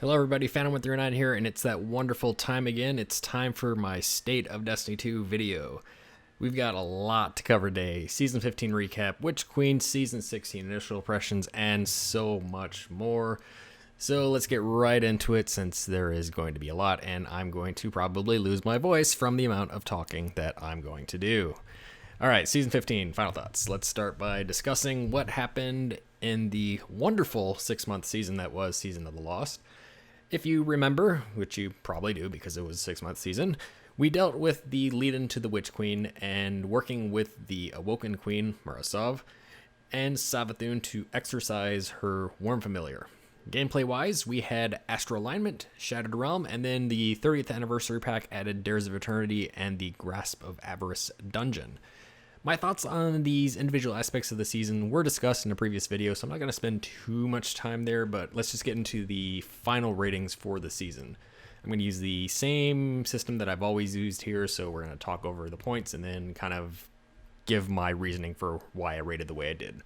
Hello everybody, Phantom1309 here, and it's that wonderful time again. It's time for my State of Destiny 2 video. We've got a lot to cover today. Season 15 recap, Witch Queen, Season 16 initial impressions, and so much more. So let's get right into it since there is going to be a lot, and I'm going to probably lose my voice from the amount of talking that I'm going to do. Alright, Season 15, final thoughts. Let's start by discussing what happened in the wonderful 6-month season that was Season of the Lost. If you remember, which you probably do because it was a 6-month season, we dealt with the lead-in to the Witch Queen and working with the Awoken Queen, Marasov, and Savathun to exercise her Worm Familiar. Gameplay-wise, we had Astral Alignment, Shattered Realm, and then the 30th Anniversary Pack added Dares of Eternity and the Grasp of Avarice Dungeon. My thoughts on these individual aspects of the season were discussed in a previous video, so I'm not going to spend too much time there, but let's just get into the final ratings for the season. I'm going to use the same system that I've always used here, so we're going to talk over the points and then kind of give my reasoning for why I rated the way I did.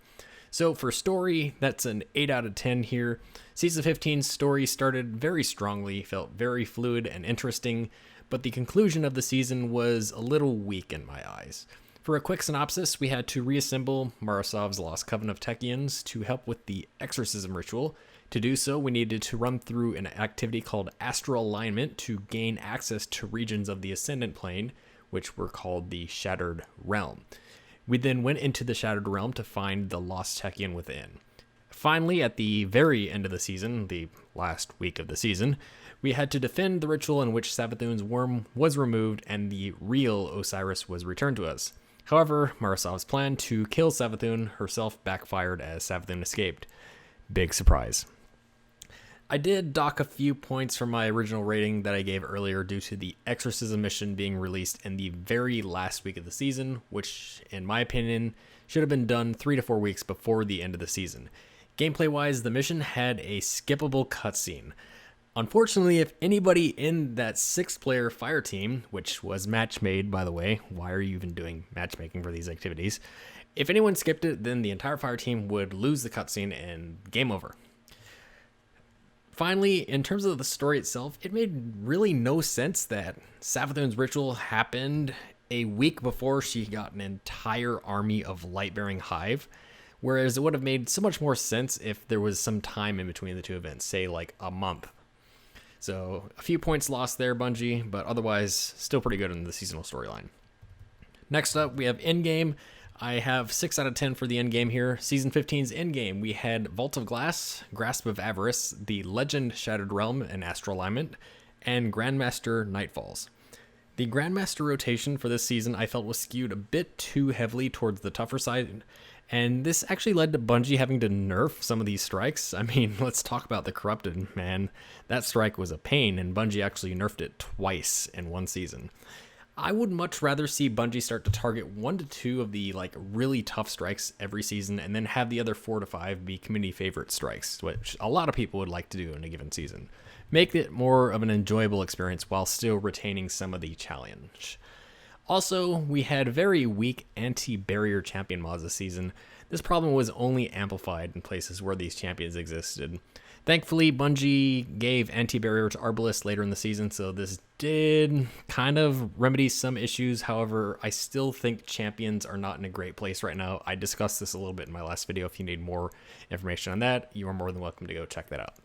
So for story, that's an 8 out of 10 here. Season 15's story started very strongly, felt very fluid and interesting, but the conclusion of the season was a little weak in my eyes. For a quick synopsis, we had to reassemble Marasov's Lost Coven of Techians to help with the exorcism ritual. To do so, we needed to run through an activity called Astral Alignment to gain access to regions of the Ascendant Plane, which were called the Shattered Realm. We then went into the Shattered Realm to find the Lost Techian within. Finally, at the very end of the season, the last week of the season, we had to defend the ritual in which Savathun's worm was removed and the real Osiris was returned to us. However, Marasov's plan to kill Savathun herself backfired as Savathun escaped. Big surprise. I did dock a few points from my original rating that I gave earlier due to the exorcism mission being released in the very last week of the season, which, in my opinion, should have been done 3 to 4 weeks before the end of the season. Gameplay-wise, the mission had a skippable cutscene. Unfortunately, if anybody in that 6-player fire team, which was match-made, by the way, why are you even doing matchmaking for these activities? If anyone skipped it, then the entire fire team would lose the cutscene and game over. Finally, in terms of the story itself, it made really no sense that Savathun's ritual happened a week before she got an entire army of light-bearing hive, whereas it would have made so much more sense if there was some time in between the two events, say like a month. So a few points lost there, Bungie, but otherwise still pretty good in the seasonal storyline. Next up, we have Endgame. I have 6 out of 10 for the Endgame here. Season 15's Endgame, we had Vault of Glass, Grasp of Avarice, The Legend Shattered Realm and Astral Alignment, and Grandmaster Nightfalls. The Grandmaster rotation for this season I felt was skewed a bit too heavily towards the tougher side, and this actually led to Bungie having to nerf some of these strikes. I mean, let's talk about the Corrupted, man. That strike was a pain, and Bungie actually nerfed it twice in one season. I would much rather see Bungie start to target 1 to 2 of the really tough strikes every season, and then have the other 4 to 5 be community favorite strikes, which a lot of people would like to do in a given season. Make it more of an enjoyable experience while still retaining some of the challenge. Also, we had very weak anti-barrier champion mods this season. This problem was only amplified in places where these champions existed. Thankfully, Bungie gave anti-barrier to Arbalest later in the season, so this did kind of remedy some issues. However, I still think champions are not in a great place right now. I discussed this a little bit in my last video. If you need more information on that, you are more than welcome to go check that out.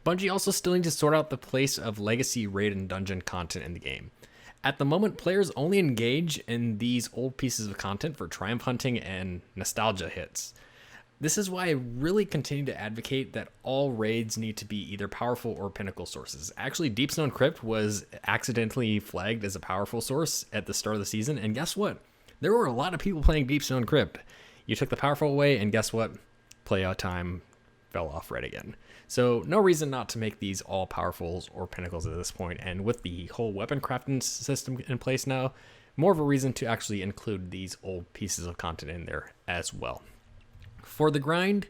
Bungie also still needs to sort out the place of legacy raid and dungeon content in the game. At the moment, players only engage in these old pieces of content for triumph hunting and nostalgia hits. This is why I really continue to advocate that all raids need to be either powerful or pinnacle sources. Actually, Deepstone Crypt was accidentally flagged as a powerful source at the start of the season, and guess what? There were a lot of people playing Deepstone Crypt. You took the powerful away, and guess what? Playout time fell off red again. So no reason not to make these all powerfuls or pinnacles at this point, and with the whole weapon crafting system in place now, more of a reason to actually include these old pieces of content in there as well. For the grind,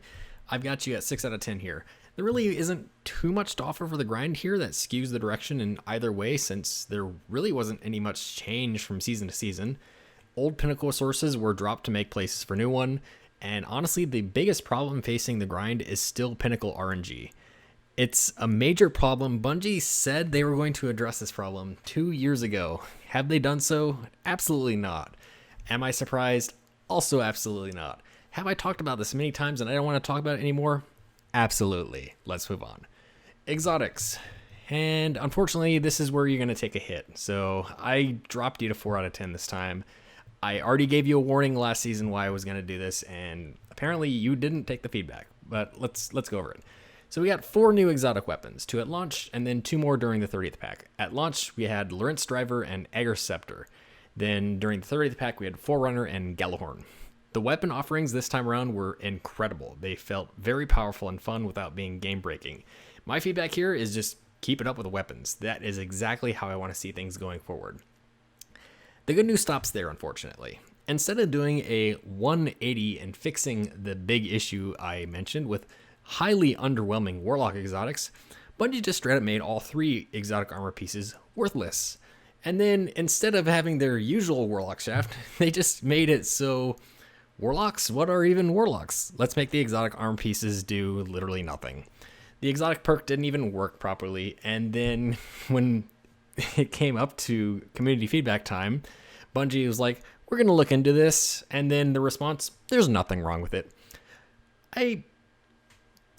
I've got you at 6 out of 10 here. There really isn't too much to offer for the grind here that skews the direction in either way, since there really wasn't any much change from season to season. Old pinnacle sources were dropped to make places for new one, and honestly, the biggest problem facing the grind is still pinnacle RNG. It's a major problem. Bungie said they were going to address this problem 2 years ago. Have they done so? Absolutely not. Am I surprised? Also absolutely not. Have I talked about this many times and I don't want to talk about it anymore? Absolutely. Let's move on. Exotics. And unfortunately, this is where you're going to take a hit. So I dropped you to 4 out of 10 this time. I already gave you a warning last season why I was going to do this, and apparently you didn't take the feedback. But let's go over it. So we got 4 new exotic weapons, 2 at launch, and then 2 more during the 30th pack. At launch, we had Lawrence Driver and Agar Scepter. Then during the 30th pack, we had Forerunner and Gallahorn. The weapon offerings this time around were incredible. They felt very powerful and fun without being game-breaking. My feedback here is just keep it up with the weapons. That is exactly how I want to see things going forward. The good news stops there, unfortunately. Instead of doing a 180 and fixing the big issue I mentioned with highly underwhelming Warlock exotics, Bungie just straight up made all 3 exotic armor pieces worthless. And then instead of having their usual Warlock shaft, they just made it so Warlocks? What are even Warlocks? Let's make the exotic armor pieces do literally nothing. The exotic perk didn't even work properly, and then when it came up to community feedback time, Bungie was like, we're going to look into this, and then the response, there's nothing wrong with it.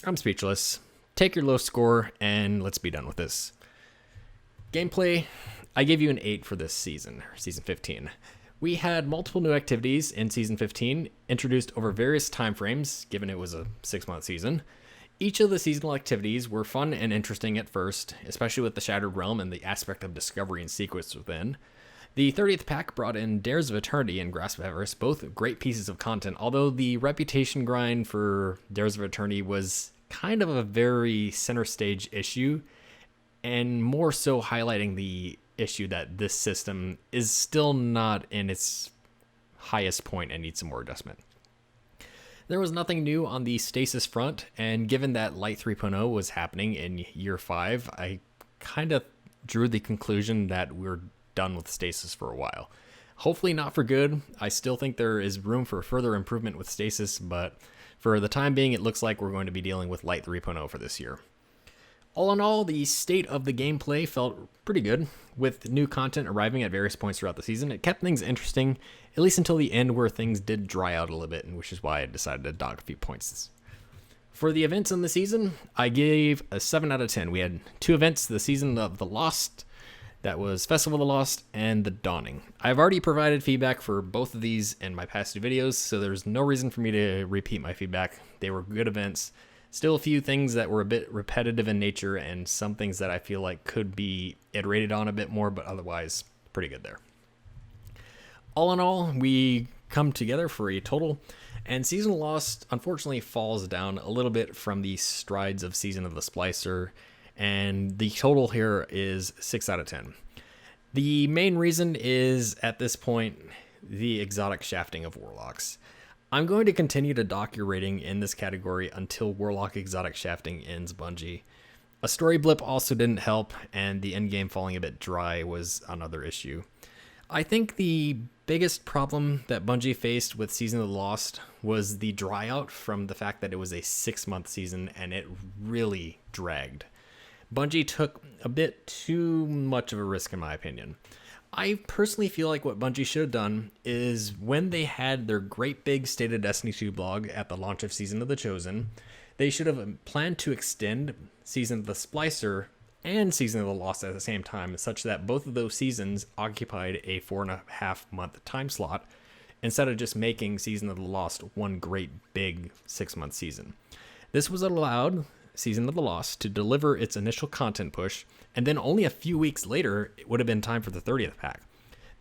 I'm speechless. Take your low score, and let's be done with this. Gameplay, I gave you an 8 for this season 15. We had multiple new activities in Season 15, introduced over various time frames, given it was a 6-month season. Each of the seasonal activities were fun and interesting at first, especially with the Shattered Realm and the aspect of discovery and secrets within. The 30th pack brought in Dares of Eternity and Grasp of Avarice, both great pieces of content, although the reputation grind for Dares of Eternity was kind of a very center stage issue, and more so highlighting the issue that this system is still not in its highest point and needs some more adjustment. There was nothing new on the stasis front, and given that Light 3.0 was happening in year 5, I kind of drew the conclusion that we're done with stasis for a while. Hopefully not for good. I still think there is room for further improvement with stasis, but for the time being, it looks like we're going to be dealing with Light 3.0 for this year. All in all, the state of the gameplay felt pretty good, with new content arriving at various points throughout the season. It kept things interesting, at least until the end where things did dry out a little bit, and which is why I decided to dock a few points. For the events in the season, I gave a 7 out of 10. We had 2 events, the Season of the Lost, that was Festival of the Lost, and The Dawning. I've already provided feedback for both of these in my past 2 videos, so there's no reason for me to repeat my feedback. They were good events. Still a few things that were a bit repetitive in nature, and some things that I feel like could be iterated on a bit more, but otherwise pretty good there. All in all, we come together for a total, and Season of the Lost unfortunately falls down a little bit from the strides of Season of the Splicer, and the total here is 6 out of 10. The main reason is, at this point, the exotic shafting of Warlocks. I'm going to continue to dock your rating in this category until Warlock exotic shafting ends, Bungie. A story blip also didn't help, and the endgame falling a bit dry was another issue. I think the biggest problem that Bungie faced with Season of the Lost was the dry out from the fact that it was a 6-month season and it really dragged. Bungie took a bit too much of a risk, in my opinion. I personally feel like what Bungie should have done is when they had their great big State of Destiny 2 blog at the launch of Season of the Chosen, they should have planned to extend Season of the Splicer and Season of the Lost at the same time, such that both of those seasons occupied a 4.5-month time slot, instead of just making Season of the Lost one great big 6-month season. This was allowed Season of the Lost to deliver its initial content push, and then only a few weeks later, it would have been time for the 30th pack.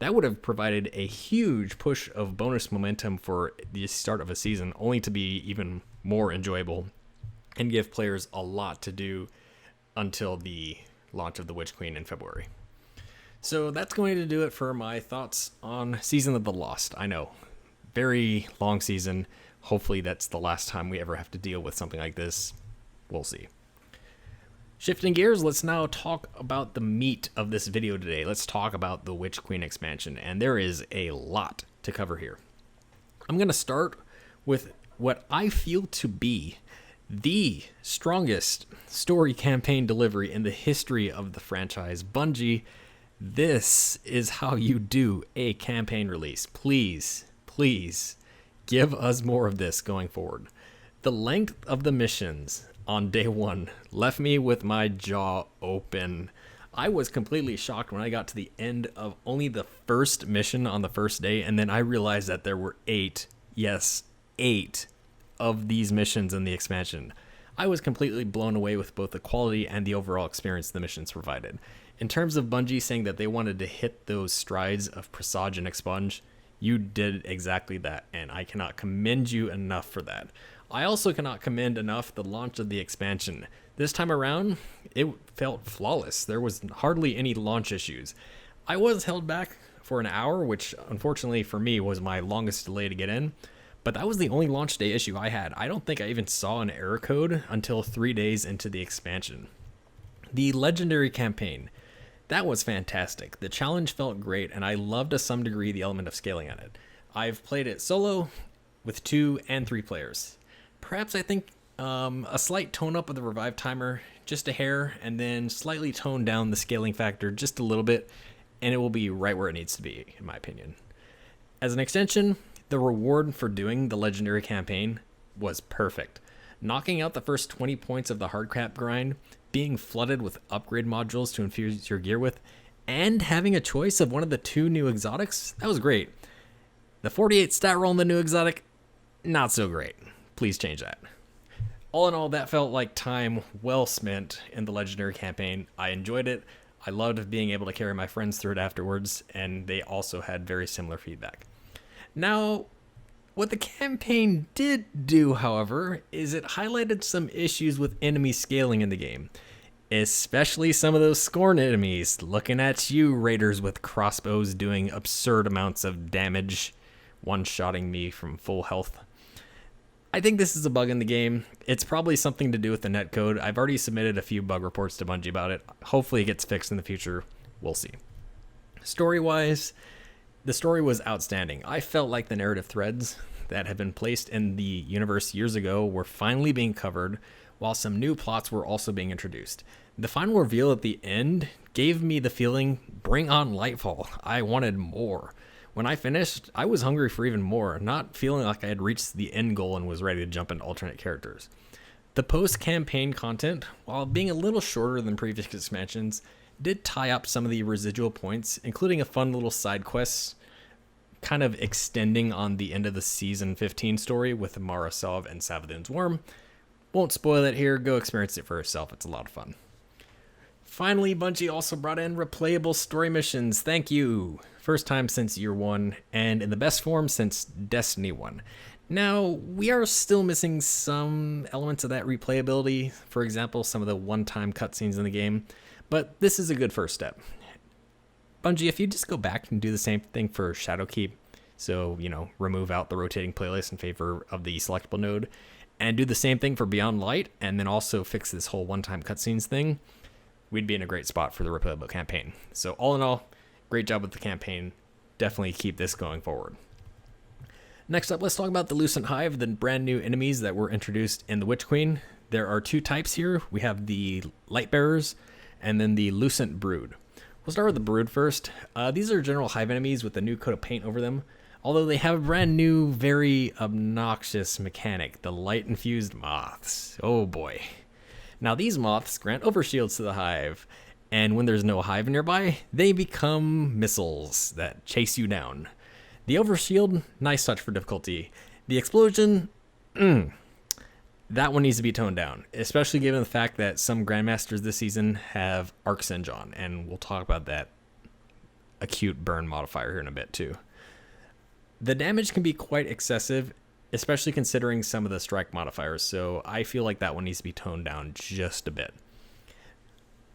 That would have provided a huge push of bonus momentum for the start of a season, only to be even more enjoyable and give players a lot to do until the launch of the Witch Queen in February. So that's going to do it for my thoughts on Season of the Lost. I know, very long season. Hopefully that's the last time we ever have to deal with something like this. We'll see. Shifting gears, let's now talk about the meat of this video today. Let's talk about the Witch Queen expansion, and there is a lot to cover here. I'm going to start with what I feel to be the strongest story campaign delivery in the history of the franchise. Bungie, this is how you do a campaign release. Please, please give us more of this going forward. The length of the missions on day one left me with my jaw open. I was completely shocked when I got to the end of only the first mission on the first day, and then I realized that there were 8 of these missions in the expansion. I was completely blown away with both the quality and the overall experience the missions provided. In terms of Bungie saying that they wanted to hit those strides of Presage and Expunge, you did exactly that, and I cannot commend you enough for that. I also cannot commend enough the launch of the expansion. This time around, it felt flawless. There was hardly any launch issues. I was held back for an hour, which unfortunately for me was my longest delay to get in, but that was the only launch day issue I had. I don't think I even saw an error code until 3 days into the expansion. The Legendary campaign, that was fantastic. The challenge felt great, and I loved to some degree the element of scaling on it. I've played it solo with 2 and 3 players. Perhaps I think a slight tone up of the revive timer, just a hair, and then slightly tone down the scaling factor just a little bit, and it will be right where it needs to be, in my opinion. As an extension, the reward for doing the Legendary campaign was perfect. Knocking out the first 20 points of the hardcap grind, being flooded with upgrade modules to infuse your gear with, and having a choice of one of the 2 new exotics, that was great. The 48 stat roll in the new exotic, not so great. Please change that. All in all, that felt like time well spent in the Legendary campaign. I enjoyed it. I loved being able to carry my friends through it afterwards, and they also had very similar feedback. Now, what the campaign did do, however, is it highlighted some issues with enemy scaling in the game, especially some of those Scorn enemies. Looking at you, raiders with crossbows doing absurd amounts of damage, one-shotting me from full health. I think this is a bug in the game. It's probably something to do with the netcode. I've already submitted a few bug reports to Bungie about it. Hopefully it gets fixed in the future. We'll see. Story-wise, the story was outstanding. I felt like the narrative threads that had been placed in the universe years ago were finally being covered, while some new plots were also being introduced. The final reveal at the end gave me the feeling, bring on Lightfall. I wanted more. When I finished, I was hungry for even more, not feeling like I had reached the end goal and was ready to jump into alternate characters. The post-campaign content, while being a little shorter than previous expansions, did tie up some of the residual points, including a fun little side quest, kind of extending on the end of the Season 15 story with Marasov and Savathun's Worm. Won't spoil it here, go experience it for yourself, it's a lot of fun. Finally, Bungie also brought in replayable story missions. Thank you! First time since Year 1, and in the best form since Destiny 1. Now, we are still missing some elements of that replayability, for example, some of the one-time cutscenes in the game, but this is a good first step. Bungie, if you just go back and do the same thing for Shadowkeep, so, remove out the rotating playlist in favor of the selectable node, and do the same thing for Beyond Light, and then also fix this whole one-time cutscenes thing, we'd be in a great spot for the replayable campaign. So all in all, great job with the campaign. Definitely keep this going forward. Next up, let's talk about the Lucent Hive, the brand new enemies that were introduced in the Witch Queen. There are 2 types here. We have the Lightbearers and then the Lucent Brood. We'll start with the Brood first. These are general Hive enemies with a new coat of paint over them, although they have a brand new, very obnoxious mechanic, the light-infused moths. Oh boy. Now these moths grant overshields to the Hive, and when there's no Hive nearby, they become missiles that chase you down. The overshield, nice touch for difficulty. The explosion, that one needs to be toned down, especially given the fact that some Grandmasters this season have Arc Singe on, and we'll talk about that acute burn modifier here in a bit too. The damage can be quite excessive, especially considering some of the strike modifiers, so I feel like that one needs to be toned down just a bit.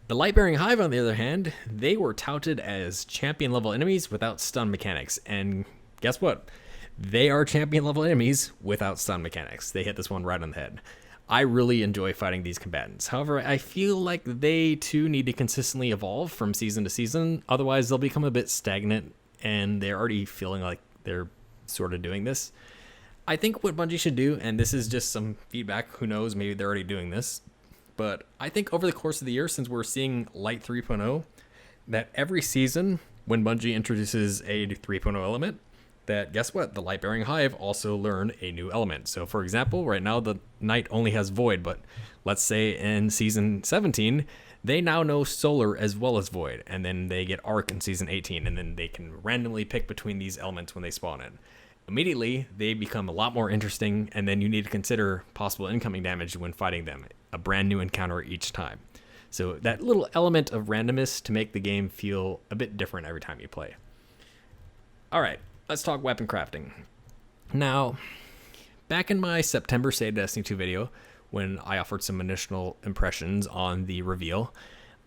The Lightbearing Hive, on the other hand, they were touted as champion-level enemies without stun mechanics, and guess what? They are champion-level enemies without stun mechanics. They hit this one right on the head. I really enjoy fighting these combatants. However, I feel like they too need to consistently evolve from season to season, otherwise they'll become a bit stagnant, and they're already feeling like they're sort of doing this. I think what Bungie should do, and this is just some feedback, who knows, maybe they're already doing this, but I think over the course of the year, since we're seeing Light 3.0, that every season when Bungie introduces a 3.0 element, that guess what? The Light-Bearing Hive also learn a new element. So for example, right now the Knight only has Void, but let's say in Season 17, they now know Solar as well as Void, and then they get Arc in Season 18, and then they can randomly pick between these elements when they spawn in. Immediately, they become a lot more interesting, and then you need to consider possible incoming damage when fighting them, a brand new encounter each time. So that little element of randomness to make the game feel a bit different every time you play. Alright, let's talk weapon crafting. Now, back in my September State of Destiny 2 video, when I offered some initial impressions on the reveal,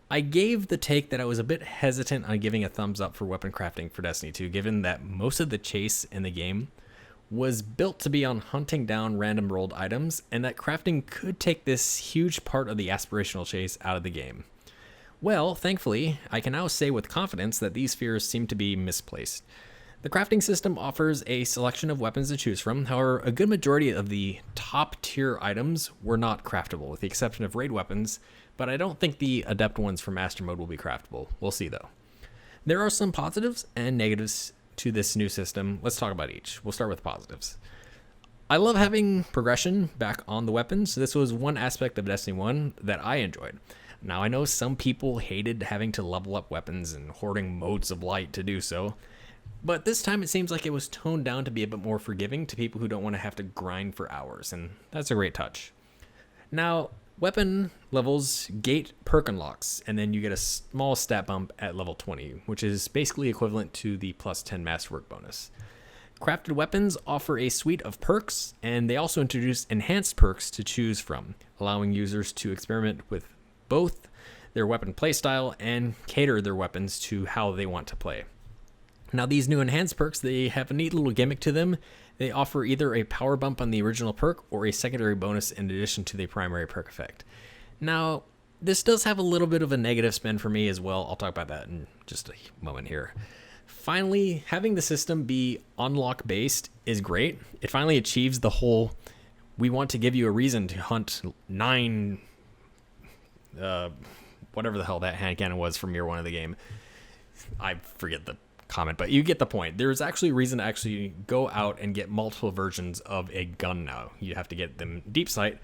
I gave the take that I was a bit hesitant on giving a thumbs up for weapon crafting for Destiny 2, given that most of the chase in the game was built to be on hunting down random rolled items, and that crafting could take this huge part of the aspirational chase out of the game. Well, thankfully, I can now say with confidence that these fears seem to be misplaced. The crafting system offers a selection of weapons to choose from. However, a good majority of the top tier items were not craftable, with the exception of raid weapons, but I don't think the adept ones from Master Mode will be craftable. We'll see though. There are some positives and negatives to this new system. Let's talk about each. We'll start with positives. I love having progression back on the weapons. This was one aspect of Destiny 1 that I enjoyed. Now I know some people hated having to level up weapons and hoarding modes of light to do so, but this time it seems like it was toned down to be a bit more forgiving to people who don't want to have to grind for hours, and that's a great touch. Now, weapon levels gate perk unlocks, and then you get a small stat bump at level 20, which is basically equivalent to the plus 10 masterwork bonus. Crafted weapons offer a suite of perks, and they also introduce enhanced perks to choose from, allowing users to experiment with both their weapon playstyle and cater their weapons to how they want to play. Now, these new enhanced perks, they have a neat little gimmick to them. They offer either a power bump on the original perk or a secondary bonus in addition to the primary perk effect. Now, this does have a little bit of a negative spin for me as well. I'll talk about that in just a moment here. Finally, having the system be unlock based is great. It finally achieves the whole, we want to give you a reason to hunt 9, whatever the hell that hand cannon was from year 1 of the game. I forget the comment, but you get the point. There's actually a reason to actually go out and get multiple versions of a gun now. You have to get them deep sight,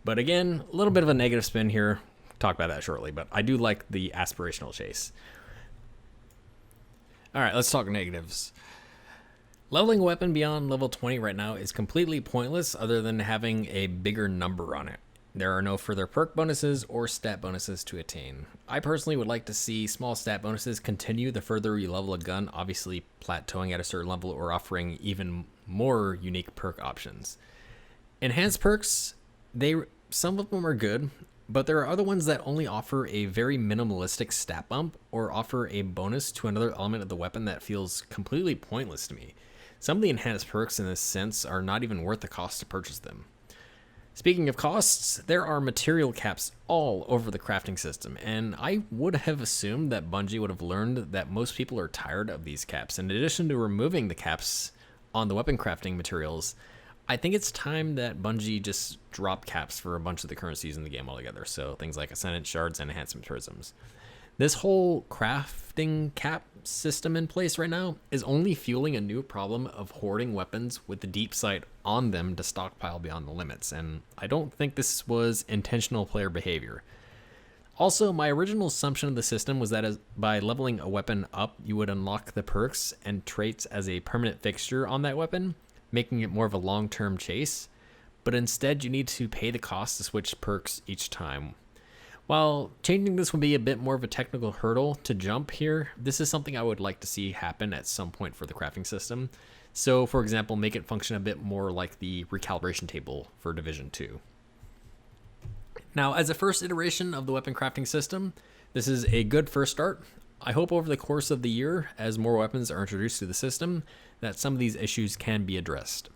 but again, a little bit of a negative spin here. Talk about that shortly, but I do like the aspirational chase. All right, let's talk negatives. Leveling a weapon beyond level 20 right now is completely pointless other than having a bigger number on it. There are no further perk bonuses or stat bonuses to attain. I personally would like to see small stat bonuses continue the further you level a gun, obviously plateauing at a certain level or offering even more unique perk options. Enhanced perks, some of them are good, but there are other ones that only offer a very minimalistic stat bump or offer a bonus to another element of the weapon that feels completely pointless to me. Some of the enhanced perks in this sense are not even worth the cost to purchase them. Speaking of costs, there are material caps all over the crafting system, and I would have assumed that Bungie would have learned that most people are tired of these caps. In addition to removing the caps on the weapon crafting materials, I think it's time that Bungie just drop caps for a bunch of the currencies in the game altogether, so things like Ascendant Shards and Enhancement Prisms. This whole crafting cap system in place right now is only fueling a new problem of hoarding weapons with the deep sight on them to stockpile beyond the limits, and I don't think this was intentional player behavior. Also, my original assumption of the system was that by leveling a weapon up, you would unlock the perks and traits as a permanent fixture on that weapon, making it more of a long-term chase, but instead you need to pay the cost to switch perks each time. While changing this would be a bit more of a technical hurdle to jump here, this is something I would like to see happen at some point for the crafting system. So, for example, make it function a bit more like the recalibration table for Division 2. Now, as a first iteration of the weapon crafting system, this is a good first start. I hope over the course of the year, as more weapons are introduced to the system, that some of these issues can be addressed.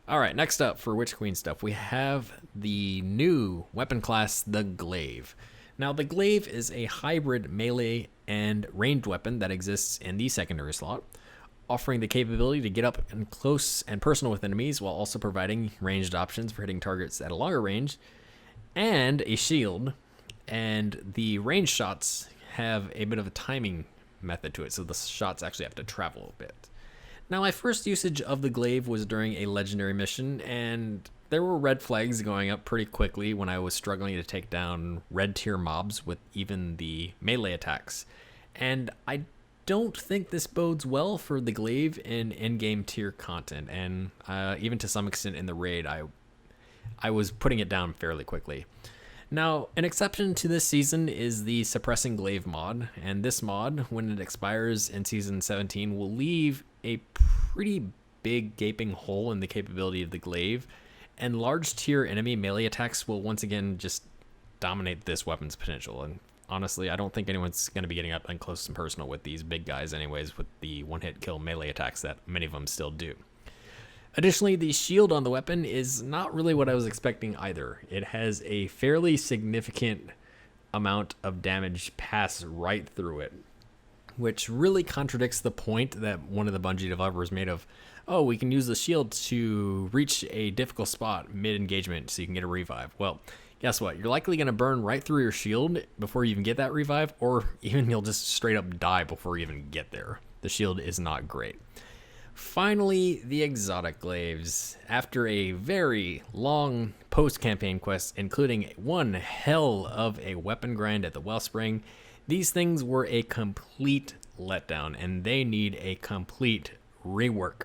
Alright, next up for Witch Queen stuff, we have the new weapon class, the Glaive. Now, the Glaive is a hybrid melee and ranged weapon that exists in the secondary slot. offering the capability to get up and close and personal with enemies while also providing ranged options for hitting targets at a longer range, and a shield. And the ranged shots have a bit of a timing method to it, so the shots actually have to travel a bit. Now, my first usage of the glaive was during a legendary mission, and there were red flags going up pretty quickly when I was struggling to take down red tier mobs with even the melee attacks. And I don't think this bodes well for the glaive in in-game tier content, and even to some extent in the raid, I was putting it down fairly quickly. Now, an exception to this season is the Suppressing Glaive mod, and this mod, when it expires in Season 17, will leave a pretty big gaping hole in the capability of the glaive, and large tier enemy melee attacks will once again just dominate this weapon's potential. And honestly, I don't think anyone's going to be getting up and close and personal with these big guys anyways, with the one-hit kill melee attacks that many of them still do. Additionally, the shield on the weapon is not really what I was expecting either. It has a fairly significant amount of damage pass right through it, which really contradicts the point that one of the Bungie developers made of, oh, we can use the shield to reach a difficult spot mid-engagement so you can get a revive. Well, guess what? You're likely going to burn right through your shield before you even get that revive, or even you'll just straight up die before you even get there. The shield is not great. Finally, the exotic glaives. After a very long post-campaign quest, including one hell of a weapon grind at the Wellspring, these things were a complete letdown, and they need a complete rework.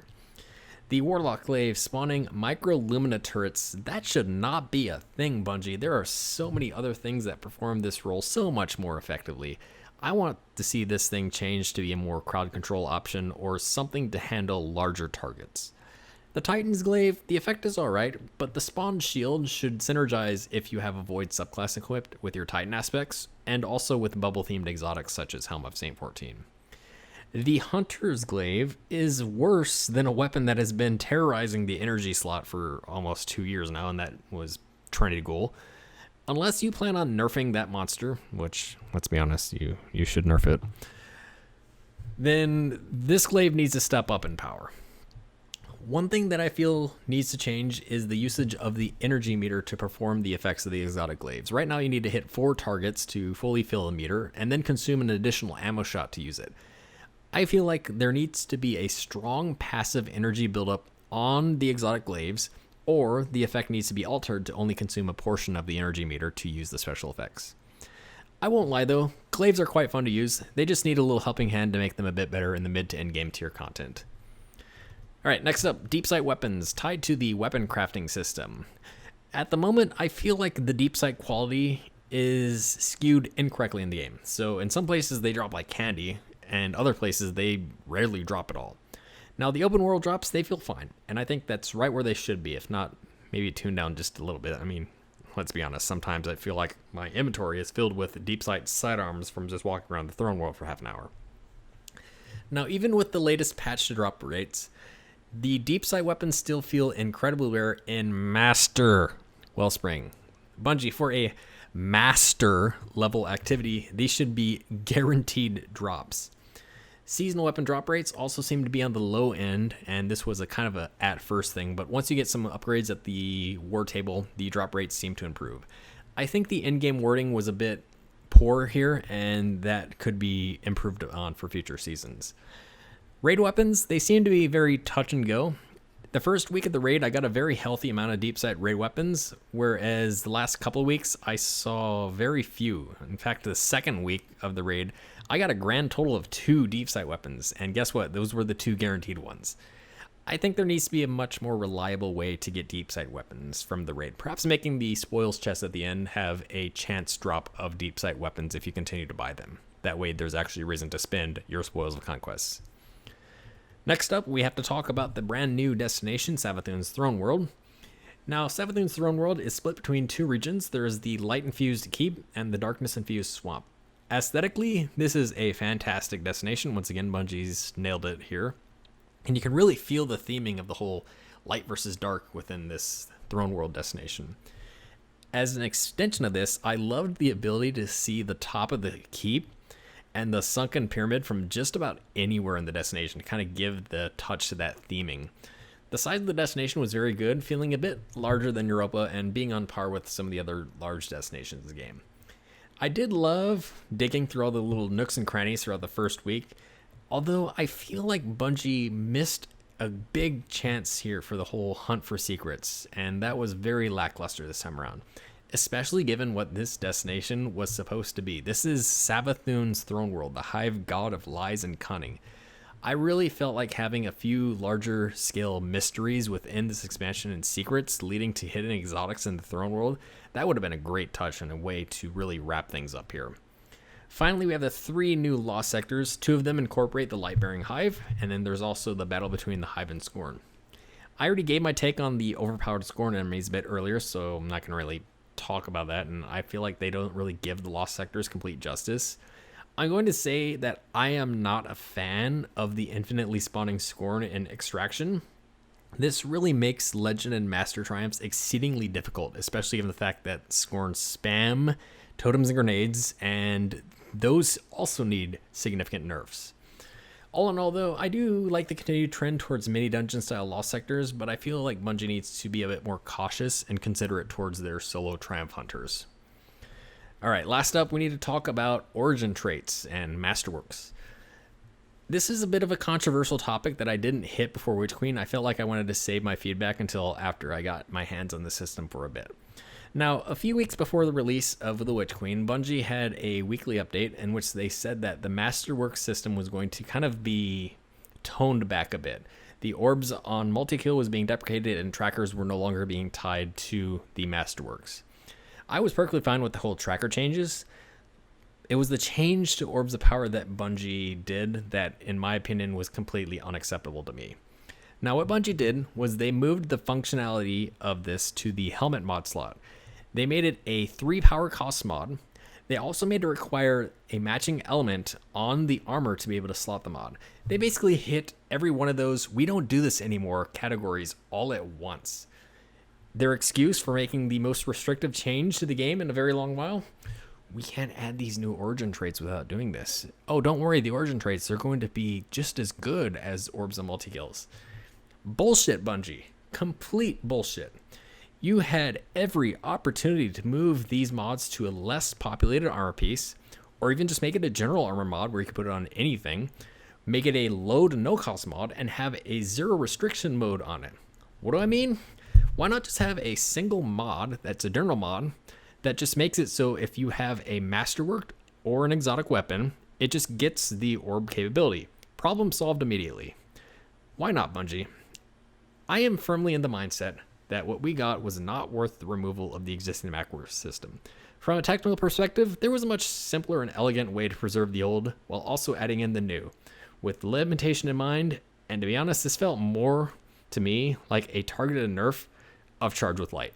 The Warlock glaive spawning micro-lumina turrets, that should not be a thing, Bungie. There are so many other things that perform this role so much more effectively. I want to see this thing change to be a more crowd control option or something to handle larger targets. The Titan's glaive, the effect is alright, but the spawn shield should synergize if you have a Void subclass equipped with your Titan aspects, and also with bubble-themed exotics such as Helm of Saint 14. The Hunter's glaive is worse than a weapon that has been terrorizing the energy slot for almost 2 years now, and that was Trinity Ghoul. Unless you plan on nerfing that monster, which, let's be honest, you should nerf it, then this glaive needs to step up in power. One thing that I feel needs to change is the usage of the energy meter to perform the effects of the exotic glaives. Right now you need to hit 4 targets to fully fill a meter, and then consume an additional ammo shot to use it. I feel like there needs to be a strong passive energy buildup on the exotic glaives, or the effect needs to be altered to only consume a portion of the energy meter to use the special effects. I won't lie though, glaives are quite fun to use, they just need a little helping hand to make them a bit better in the mid to end game tier content. Alright, next up, deep sight weapons tied to the weapon crafting system. At the moment, I feel like the deep sight quality is skewed incorrectly in the game. So in some places they drop like candy, and other places they rarely drop at all. Now, the open world drops, they feel fine, and I think that's right where they should be, if not, maybe tuned down just a little bit. I mean, let's be honest, sometimes I feel like my inventory is filled with deep sight sidearms from just walking around the throne world for half an hour. Now, even with the latest patch to drop rates, the deep sight weapons still feel incredibly rare in Master Wellspring. Bungie, for a Master level activity, these should be guaranteed drops. Seasonal weapon drop rates also seem to be on the low end, and this was a kind of a at first thing, but once you get some upgrades at the war table, the drop rates seem to improve. I think the in-game wording was a bit poor here, and that could be improved on for future seasons. Raid weapons, they seem to be very touch and go. The first week of the raid, I got a very healthy amount of deep sight raid weapons, whereas the last couple of weeks, I saw very few. In fact, the second week of the raid, I got a grand total of 2 deep sight weapons, and guess what? Those were the 2 guaranteed ones. I think there needs to be a much more reliable way to get deep sight weapons from the raid, perhaps making the spoils chest at the end have a chance drop of deep sight weapons if you continue to buy them. That way there's actually a reason to spend your spoils of conquests. Next up, we have to talk about the brand new destination, Savathun's Throne World. Now, Savathun's Throne World is split between 2 regions. There is the light-infused keep and the darkness-infused swamp. Aesthetically, this is a fantastic destination. Once again, Bungie's nailed it here. And you can really feel the theming of the whole light versus dark within this Throne World destination. As an extension of this, I loved the ability to see the top of the keep and the sunken pyramid from just about anywhere in the destination to kind of give the touch to that theming. The size of the destination was very good, feeling a bit larger than Europa and being on par with some of the other large destinations in the game. I did love digging through all the little nooks and crannies throughout the first week, although I feel like Bungie missed a big chance here for the whole hunt for secrets, and that was very lackluster this time around, especially given what this destination was supposed to be. This is Savathun's throne world, the hive god of lies and cunning. I really felt like having a few larger scale mysteries within this expansion and secrets leading to hidden exotics in the throne world, that would have been a great touch and a way to really wrap things up here. Finally, we have the 3 new lost sectors. 2 of them incorporate the light-bearing hive, and then there's also the battle between the hive and Scorn. I already gave my take on the overpowered Scorn enemies a bit earlier, so I'm not going to really talk about that, and I feel like they don't really give the lost sectors complete justice. I'm going to say that I am not a fan of the infinitely spawning Scorn in Extraction. This really makes Legend and Master Triumphs exceedingly difficult, especially given the fact that Scorn spam totems and grenades, and those also need significant nerfs. All in all, though, I do like the continued trend towards mini-dungeon style lost sectors, but I feel like Bungie needs to be a bit more cautious and considerate towards their solo Triumph Hunters. Alright, last up, we need to talk about origin traits and masterworks. This is a bit of a controversial topic that I didn't hit before Witch Queen. I felt like I wanted to save my feedback until after I got my hands on the system for a bit. Now, a few weeks before the release of The Witch Queen, Bungie had a weekly update in which they said that the Masterworks system was going to kind of be toned back a bit. The orbs on multi-kill was being deprecated and trackers were no longer being tied to the Masterworks. I was perfectly fine with the whole tracker changes. It was the change to Orbs of Power that Bungie did that, in my opinion, was completely unacceptable to me. Now, what Bungie did was they moved the functionality of this to the helmet mod slot. They made it a 3 power cost mod. They also made it require a matching element on the armor to be able to slot the mod. They basically hit every one of those "we don't do this anymore" categories all at once. Their excuse for making the most restrictive change to the game in a very long while: we can't add these new origin traits without doing this. Oh, don't worry, the origin traits are going to be just as good as Orbs and Multi-Kills. Bullshit, Bungie. Complete bullshit. You had every opportunity to move these mods to a less populated armor piece, or even just make it a general armor mod where you could put it on anything, make it a low to no cost mod, and have a zero restriction mode on it. What do I mean? Why not just have a single mod that's a general mod that just makes it so if you have a masterwork or an exotic weapon, it just gets the orb capability. Problem solved immediately. Why not, Bungie? I am firmly in the mindset that what we got was not worth the removal of the existing macro system. From a technical perspective, there was a much simpler and elegant way to preserve the old while also adding in the new, with limitation in mind, and to be honest, this felt more to me like a targeted nerf of Charge with Light.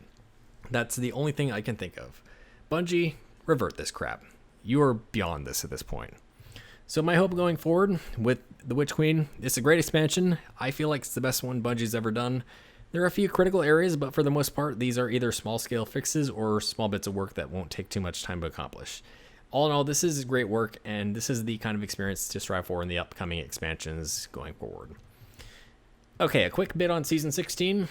That's the only thing I can think of. Bungie, revert this crap. You are beyond this at this point. So my hope going forward with The Witch Queen, it's a great expansion. I feel like it's the best one Bungie's ever done. There are a few critical areas, but for the most part, these are either small-scale fixes or small bits of work that won't take too much time to accomplish. All in all, this is great work, and this is the kind of experience to strive for in the upcoming expansions going forward. Okay, a quick bit on Season 16.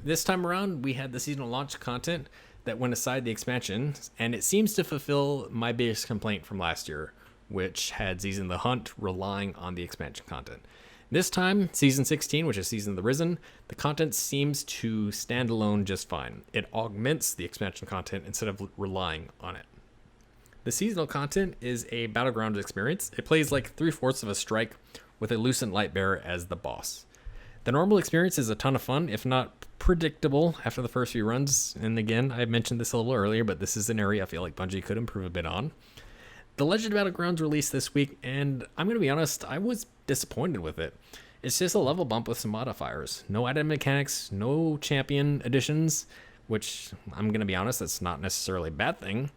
This time around, we had the seasonal launch content that went aside the expansion, and it seems to fulfill my biggest complaint from last year, which had Season of the Hunt relying on the expansion content. This time, Season 16, which is Season of the Risen, the content seems to stand alone just fine. It augments the expansion content instead of relying on it. The seasonal content is a battleground experience. It plays like 3/4 of a strike with a Lucent Lightbearer as the boss. The normal experience is a ton of fun, if not predictable, after the first few runs. And again, I mentioned this a little earlier, but this is an area I feel like Bungie could improve a bit on. The Legend Battlegrounds released this week, and I'm going to be honest, I was disappointed with it. It's just a level bump with some modifiers. No added mechanics, no champion additions, which I'm going to be honest, that's not necessarily a bad thing.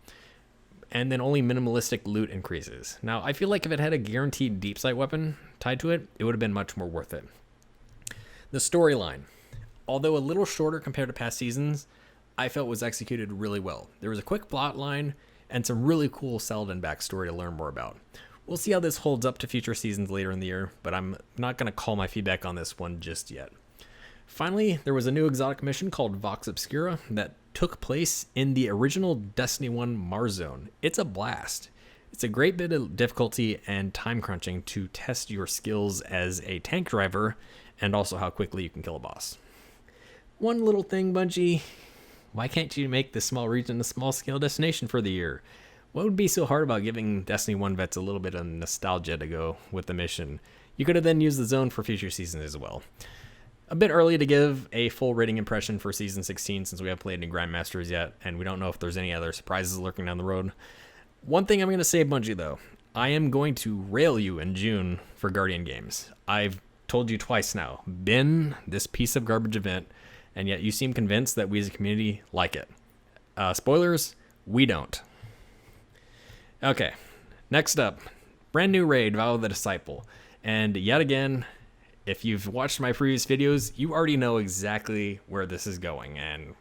And then only minimalistic loot increases. Now, I feel like if it had a guaranteed deep sight weapon tied to it, it would have been much more worth it. The storyline, although a little shorter compared to past seasons, I felt was executed really well. There was a quick plot line and some really cool Saladin backstory to learn more about. We'll see how this holds up to future seasons later in the year, but I'm not going to call my feedback on this one just yet. Finally, there was a new exotic mission called Vox Obscura that took place in the original Destiny 1 Mars Zone. It's a blast. It's a great bit of difficulty and time crunching to test your skills as a tank driver and also how quickly you can kill a boss. One little thing, Bungie, why can't you make this small region a small scale destination for the year? What would be so hard about giving Destiny 1 vets a little bit of nostalgia to go with the mission? You could have then used the zone for future seasons as well. A bit early to give a full rating impression for Season 16 since we haven't played any Grandmasters yet, and we don't know if there's any other surprises lurking down the road. One thing I'm going to say, Bungie, though, I am going to rail you in June for Guardian games. I've told you twice now, bin this piece of garbage event, and yet you seem convinced that we as a community like it. Spoilers, we don't. Okay, next up, brand new raid, Vow of the Disciple. And yet again, if you've watched my previous videos, you already know exactly where this is going. And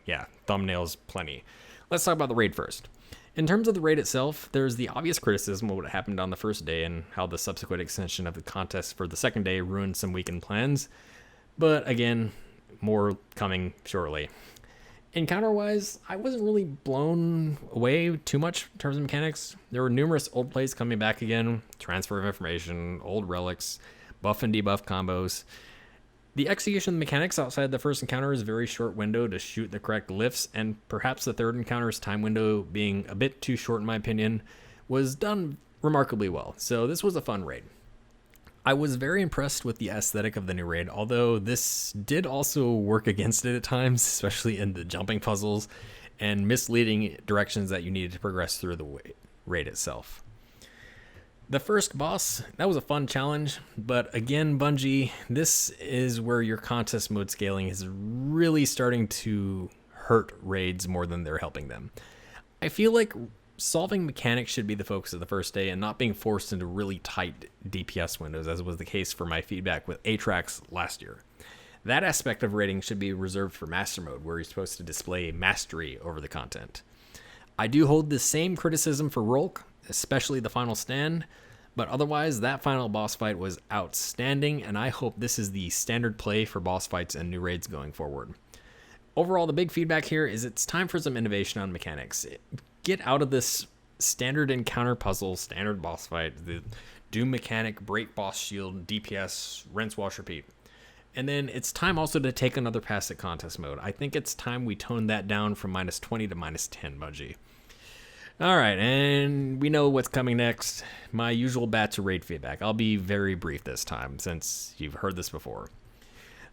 yeah, thumbnails plenty. Let's talk about the raid first. In terms of the raid itself, there's the obvious criticism of what happened on the first day and how the subsequent extension of the contest for the second day ruined some weekend plans. But again, more coming shortly. Encounter-wise, I wasn't really blown away too much in terms of mechanics. There were numerous old plays coming back again, transfer of information, old relics, buff and debuff combos. The execution of the mechanics outside the first encounter is a very short window to shoot the correct lifts, and perhaps the third encounter's time window being a bit too short in my opinion, was done remarkably well. So this was a fun raid. I was very impressed with the aesthetic of the new raid, although this did also work against it at times, especially in the jumping puzzles and misleading directions that you needed to progress through the raid itself. The first boss, that was a fun challenge, but again, Bungie, this is where your contest mode scaling is really starting to hurt raids more than they're helping them. I feel like solving mechanics should be the focus of the first day and not being forced into really tight DPS windows, as was the case for my feedback with Atrax last year. That aspect of raiding should be reserved for Master Mode, where you're supposed to display mastery over the content. I do hold the same criticism for Rolk, especially the final stand, but otherwise that final boss fight was outstanding, and I hope this is the standard play for boss fights and new raids going forward. Overall, the big feedback here is it's time for some innovation on mechanics. Get out of this standard encounter puzzle, standard boss fight, the Doom mechanic, break boss shield, DPS, rinse, wash, repeat. And then it's time also to take another pass at contest mode. I think it's time we tone that down from -20 to -10, Bungie. Alright, and we know what's coming next. My usual batch of raid feedback. I'll be very brief this time, since you've heard this before.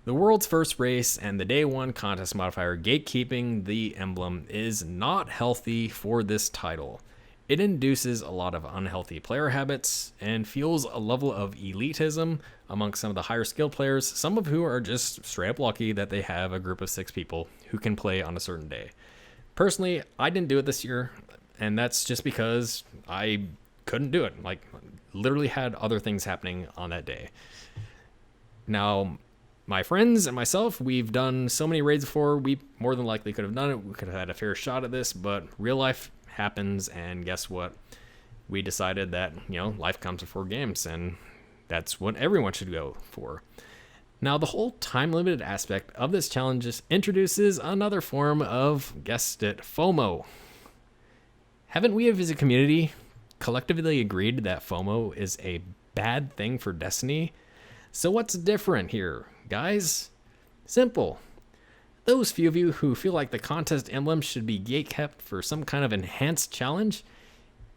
The world's first race and the day one contest modifier gatekeeping the emblem is not healthy for this title. It induces a lot of unhealthy player habits and fuels a level of elitism amongst some of the higher skilled players, some of who are just straight up lucky that they have a group of 6 people who can play on a certain day. Personally, I didn't do it this year, and that's just because I couldn't do it. Like, literally had other things happening on that day. Now, my friends and myself, we've done so many raids before, we more than likely could have done it. We could have had a fair shot at this, but real life happens, and guess what? We decided that, life comes before games, and that's what everyone should go for. Now, the whole time-limited aspect of this challenge just introduces another form of, guessed it, FOMO. Haven't we as a community collectively agreed that FOMO is a bad thing for Destiny? So what's different here, guys? Simple. Those few of you who feel like the contest emblem should be gatekept for some kind of enhanced challenge,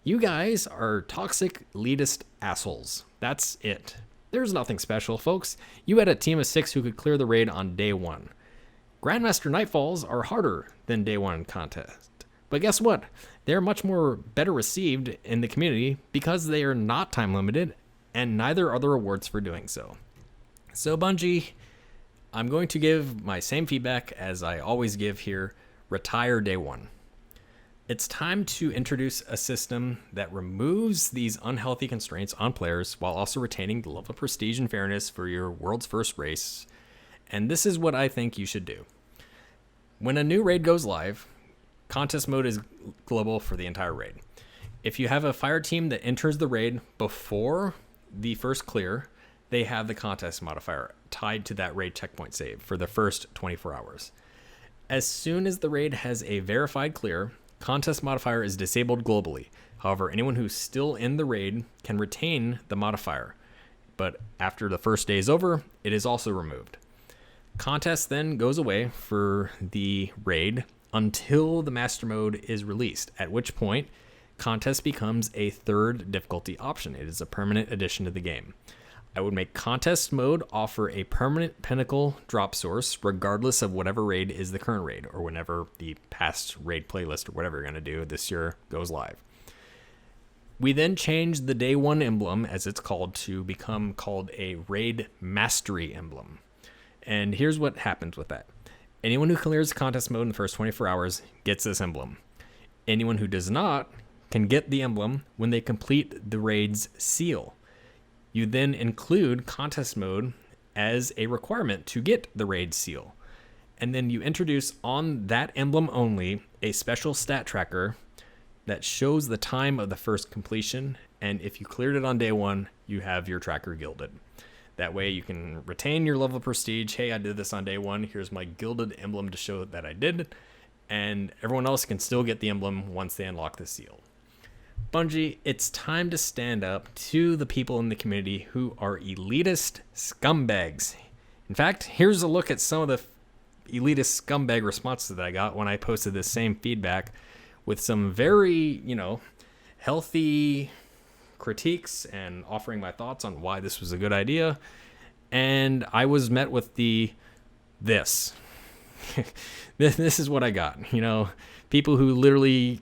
you guys are toxic elitist assholes. That's it. There's nothing special, folks. You had a team of 6 who could clear the raid on day 1. Grandmaster Nightfalls are harder than day 1 contest. But guess what? They're much more better received in the community because they are not time limited, and neither are the rewards for doing so. So Bungie, I'm going to give my same feedback as I always give here. Retire day 1. It's time to introduce a system that removes these unhealthy constraints on players while also retaining the level of prestige and fairness for your world's first race. And this is what I think you should do. When a new raid goes live, contest mode is global for the entire raid. If you have a fire team that enters the raid before the first clear, they have the contest modifier tied to that raid checkpoint save for the first 24 hours. As soon as the raid has a verified clear, contest modifier is disabled globally. However, anyone who's still in the raid can retain the modifier, but after the first day is over, it is also removed. Contest then goes away for the raid until the master mode is released, at which point contest becomes a third difficulty option. It is a permanent addition to the game. I would make contest mode offer a permanent pinnacle drop source regardless of whatever raid is the current raid or whenever the past raid playlist or whatever you're going to do this year goes live. We then change the day one emblem, as it's called, to become called a raid mastery emblem. And here's what happens with that. Anyone who clears contest mode in the first 24 hours gets this emblem. Anyone who does not can get the emblem when they complete the raid's seal. You then include contest mode as a requirement to get the raid seal. And then you introduce on that emblem only a special stat tracker that shows the time of the first completion. And if you cleared it on day one, you have your tracker gilded. That way you can retain your level of prestige. Hey, I did this on day one. Here's my gilded emblem to show that I did. And everyone else can still get the emblem once they unlock the seal. Bungie, it's time to stand up to the people in the community who are elitist scumbags. In fact, here's a look at some of the elitist scumbag responses that I got when I posted this same feedback with some very, healthy critiques and offering my thoughts on why this was a good idea. And I was met with this. This is what I got. People who literally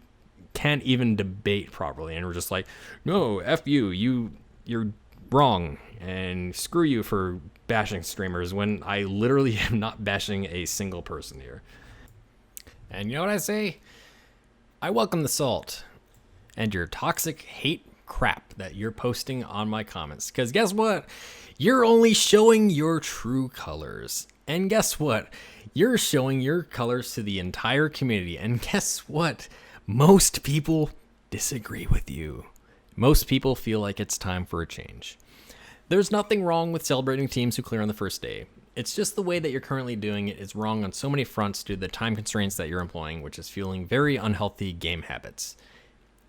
can't even debate properly and we're just like, no, F you're wrong and screw you for bashing streamers, when I literally am not bashing a single person here. And you know what I say? I welcome the salt and your toxic hate crap that you're posting on my comments, because guess what? You're only showing your true colors. And guess what? You're showing your colors to the entire community. And guess what? Most people disagree with you. Most people feel like it's time for a change. There's nothing wrong with celebrating teams who clear on the first day. It's just the way that you're currently doing it is wrong on so many fronts due to the time constraints that you're employing, which is fueling very unhealthy game habits.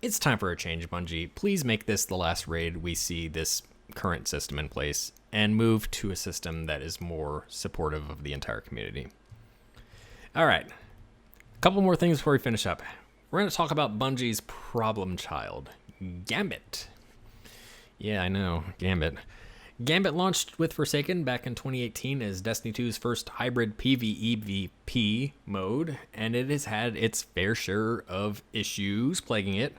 It's time for a change, Bungie. Please make this the last raid we see this current system in place and move to a system that is more supportive of the entire community. All right, a couple more things before we finish up. We're going to talk about Bungie's problem child, Gambit. Yeah, I know, Gambit. Gambit launched with Forsaken back in 2018 as Destiny 2's first hybrid PvEVP mode, and it has had its fair share of issues plaguing it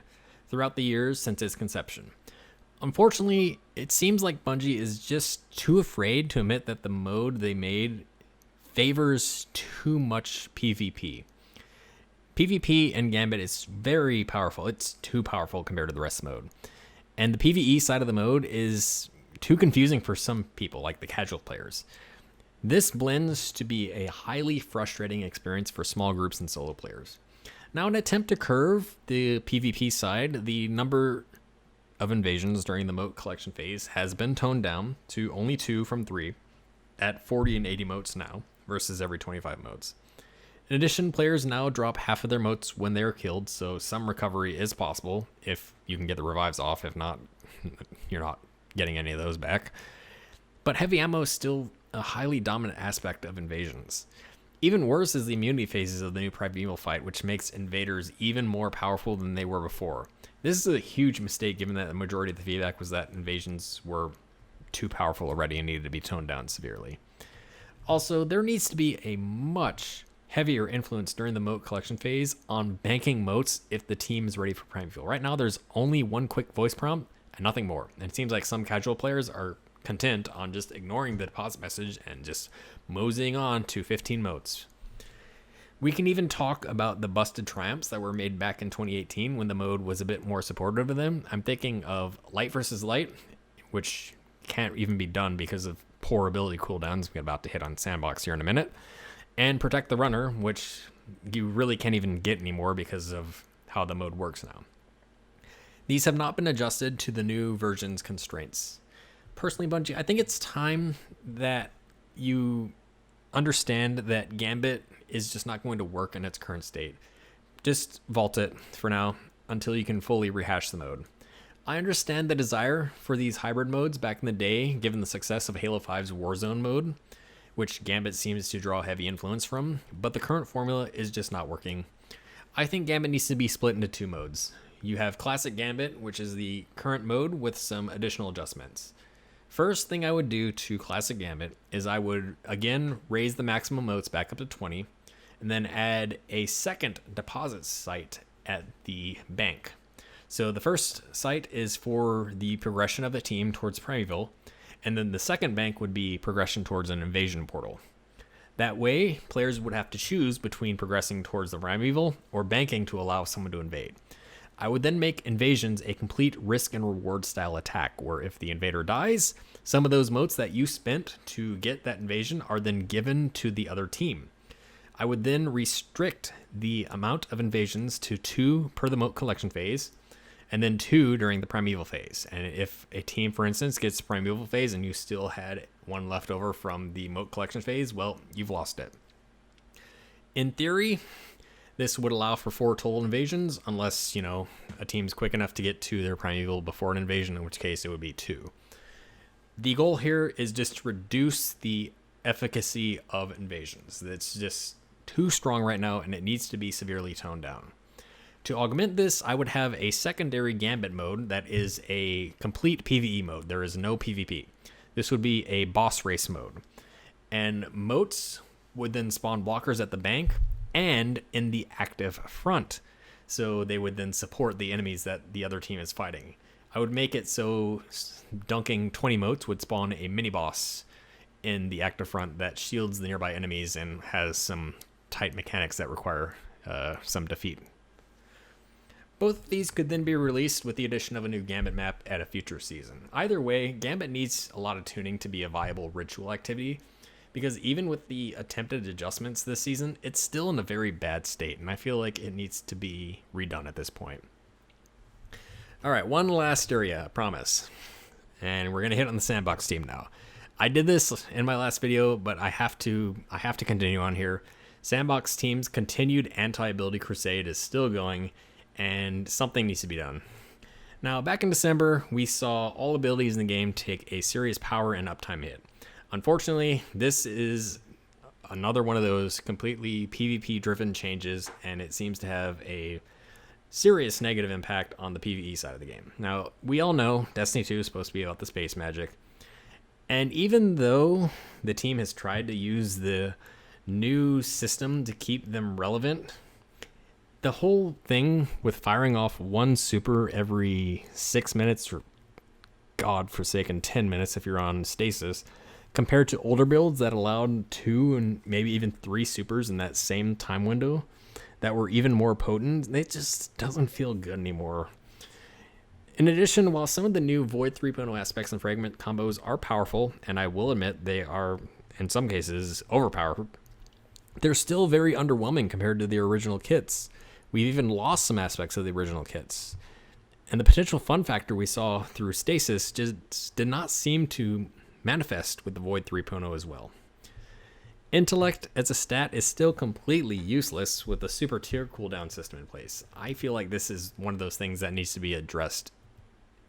throughout the years since its conception. Unfortunately, it seems like Bungie is just too afraid to admit that the mode they made favors too much PvP. PvP in Gambit is very powerful. It's too powerful compared to the rest of the mode. And the PvE side of the mode is too confusing for some people, like the casual players. This blends to be a highly frustrating experience for small groups and solo players. Now, in an attempt to curve the PvP side, the number of invasions during the moat collection phase has been toned down to only 2 from 3 at 40 and 80 moats now, versus every 25 moats. In addition, players now drop half of their moats when they are killed, so some recovery is possible if you can get the revives off. If not, you're not getting any of those back. But heavy ammo is still a highly dominant aspect of invasions. Even worse is the immunity phases of the new Primeval fight, which makes invaders even more powerful than they were before. This is a huge mistake given that the majority of the feedback was that invasions were too powerful already and needed to be toned down severely. Also, there needs to be a much heavier influence during the moat collection phase on banking moats if the team is ready for Primeval. Right now, there's only one quick voice prompt and nothing more. And it seems like some casual players are content on just ignoring the deposit message and just moseying on to 15 moats. We can even talk about the busted triumphs that were made back in 2018 when the mode was a bit more supportive of them. I'm thinking of Light versus Light, which can't even be done because of poor ability cooldowns. We're about to hit on Sandbox here in a minute. And Protect the Runner, which you really can't even get anymore because of how the mode works now. These have not been adjusted to the new version's constraints. Personally, Bungie, I think it's time that you understand that Gambit is just not going to work in its current state. Just vault it for now until you can fully rehash the mode. I understand the desire for these hybrid modes back in the day, given the success of Halo 5's Warzone mode, which Gambit seems to draw heavy influence from, but the current formula is just not working. I think Gambit needs to be split into two modes. You have Classic Gambit, which is the current mode with some additional adjustments. First thing I would do to Classic Gambit is I would, again, raise the maximum motes back up to 20, and then add a second deposit site at the bank. So the first site is for the progression of the team towards Primeval, and then the second bank would be progression towards an invasion portal. That way, players would have to choose between progressing towards the Primeval or banking to allow someone to invade. I would then make invasions a complete risk and reward style attack, where if the invader dies, some of those motes that you spent to get that invasion are then given to the other team. I would then restrict the amount of invasions to 2 per the mote collection phase, and then 2 during the Primeval phase. And if a team, for instance, gets Primeval phase and you still had 1 left over from the mote collection phase, well, you've lost it. In theory, this would allow for 4 total invasions, unless, a team's quick enough to get to their Primeval before an invasion, in which case it would be 2. The goal here is just to reduce the efficacy of invasions. It's just too strong right now, and it needs to be severely toned down. To augment this, I would have a secondary Gambit mode that is a complete PvE mode. There is no PvP. This would be a boss race mode. And motes would then spawn blockers at the bank and in the active front. So they would then support the enemies that the other team is fighting. I would make it so dunking 20 motes would spawn a mini-boss in the active front that shields the nearby enemies and has some tight mechanics that require some defeat. Both of these could then be released with the addition of a new Gambit map at a future season. Either way, Gambit needs a lot of tuning to be a viable ritual activity, because even with the attempted adjustments this season, it's still in a very bad state, and I feel like it needs to be redone at this point. Alright, one last area, I promise. And we're going to hit on the Sandbox team now. I did this in my last video, but I have to continue on here. Sandbox team's continued anti-ability crusade is still going, and something needs to be done. Now, back in December, we saw all abilities in the game take a serious power and uptime hit. Unfortunately, this is another one of those completely PvP-driven changes, and it seems to have a serious negative impact on the PvE side of the game. Now, we all know Destiny 2 is supposed to be about the space magic, and even though the team has tried to use the new system to keep them relevant, the whole thing with firing off 1 super every 6 minutes, or godforsaken 10 minutes if you're on stasis, compared to older builds that allowed 2 and maybe even 3 supers in that same time window that were even more potent, it just doesn't feel good anymore. In addition, while some of the new Void 3.0 aspects and fragment combos are powerful, and I will admit they are, in some cases, overpowered, they're still very underwhelming compared to the original kits. We've even lost some aspects of the original kits. And the potential fun factor we saw through Stasis just did not seem to manifest with the Void 3.0 as well. Intellect as a stat is still completely useless with a super tier cooldown system in place. I feel like this is one of those things that needs to be addressed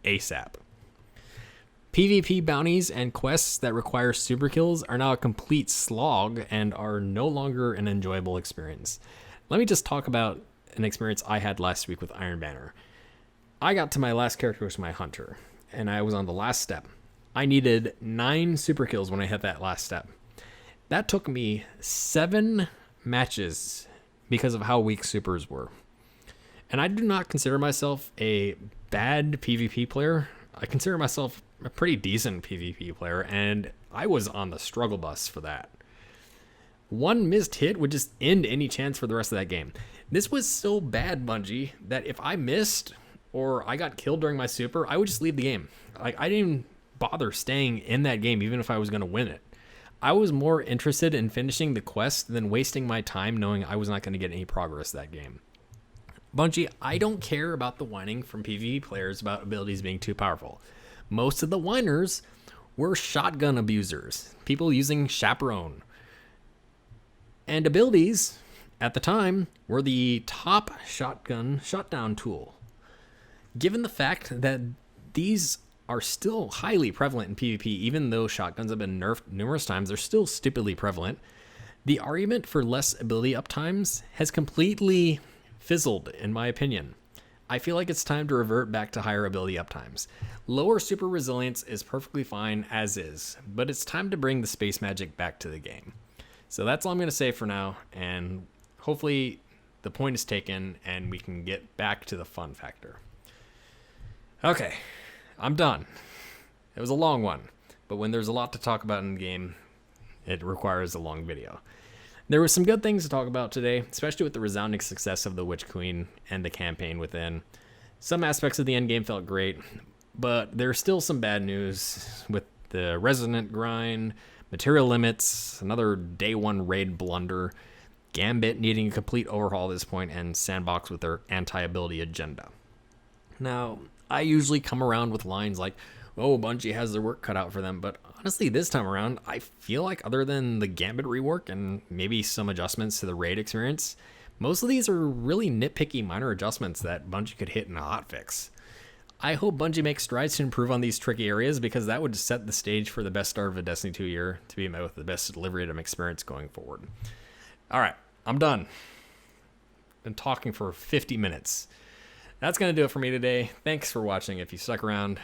ASAP. PvP bounties and quests that require super kills are now a complete slog and are no longer an enjoyable experience. Let me just talk about an experience I had last week with Iron Banner. I got to my last character, which was my Hunter, and I was on the last step. I needed 9 super kills when I hit that last step. That took me 7 matches because of how weak supers were. And I do not consider myself a bad PvP player. I consider myself a pretty decent PvP player, and I was on the struggle bus for that. 1 missed hit would just end any chance for the rest of that game. This was so bad, Bungie, that if I missed or I got killed during my super, I would just leave the game. Like, I didn't even bother staying in that game, even if I was going to win it. I was more interested in finishing the quest than wasting my time knowing I was not going to get any progress that game. Bungie, I don't care about the whining from PvP players about abilities being too powerful. Most of the whiners were shotgun abusers, people using Chaperone. And abilities, at the time, were the top shotgun shutdown tool. Given the fact that these are still highly prevalent in PvP, even though shotguns have been nerfed numerous times, they're still stupidly prevalent. The argument for less ability uptimes has completely fizzled, in my opinion. I feel like it's time to revert back to higher ability uptimes. Lower super resilience is perfectly fine as is, but it's time to bring the space magic back to the game. So that's all I'm going to say for now, and hopefully the point is taken and we can get back to the fun factor. Okay, I'm done. It was a long one, but when there's a lot to talk about in the game, it requires a long video. There were some good things to talk about today, especially with the resounding success of the Witch Queen and the campaign within. Some aspects of the endgame felt great, but there's still some bad news with the resonant grind, material limits, another day one raid blunder, Gambit needing a complete overhaul at this point, and Sandbox with their anti-ability agenda. Now, I usually come around with lines like, oh, Bungie has their work cut out for them, but honestly, this time around, I feel like other than the Gambit rework and maybe some adjustments to the raid experience, most of these are really nitpicky minor adjustments that Bungie could hit in a hotfix. I hope Bungie makes strides to improve on these tricky areas, because that would set the stage for the best start of a Destiny 2 year to be met with the best delivery item experience going forward. All right, I'm done. Been talking for 50 minutes. That's going to do it for me today. Thanks for watching. If you stuck around,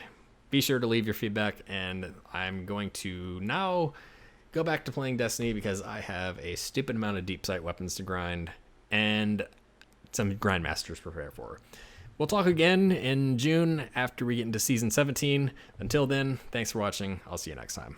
be sure to leave your feedback, and I'm going to now go back to playing Destiny because I have a stupid amount of deep sight weapons to grind and some grindmasters to prepare for. We'll talk again in June after we get into Season 17. Until then, thanks for watching. I'll see you next time.